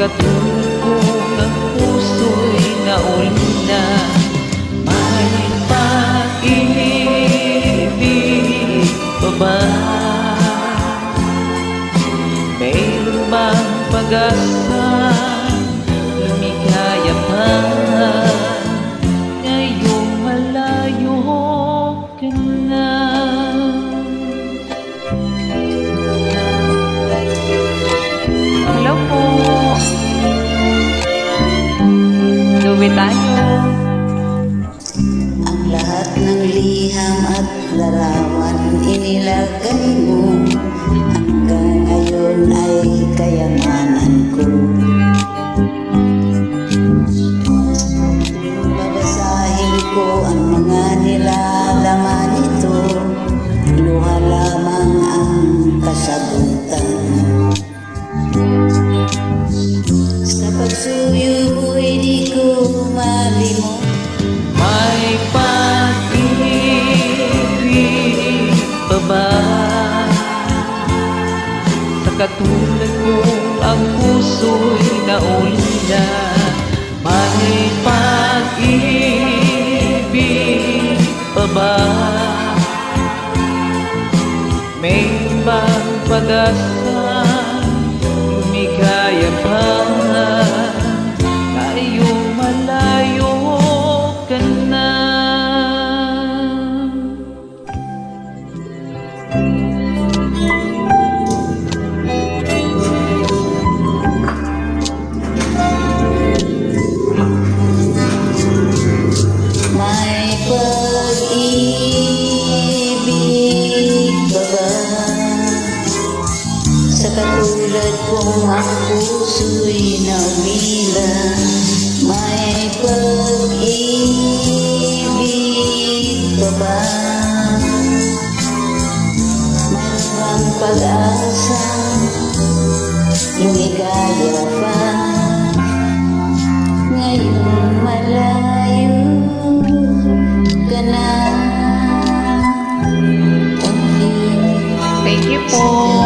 katulad kong ang puso'y naulila. May pag-ibig pa ba? Mayroon bang pag-asa? Lumigaya pa ngayong malayo ka na. Hello po. Duwi tayo. Ang lahat ng liham at larawan inilagay mo. Hanggang ngayon ay kayamanan ko. Tuwing babasahin ko ang mga nilalaman nito, luha lamang ang kasagutan. Sa pagsuyo mo'y di ko malimot. May pag-ibig pa ba? Sa katulad kong ang puso'y naulila. May pag-ibig pa ba? May bang pag-asa? Lumigaya pa ngayong malayo ka na. May pag-ibig ba ba? Sa katulad kong ang puso'y naulila. May pag-ibig ba ba? Mayroong pag-asa, lumigaya pa ngayong malayo ka na. Thank you po.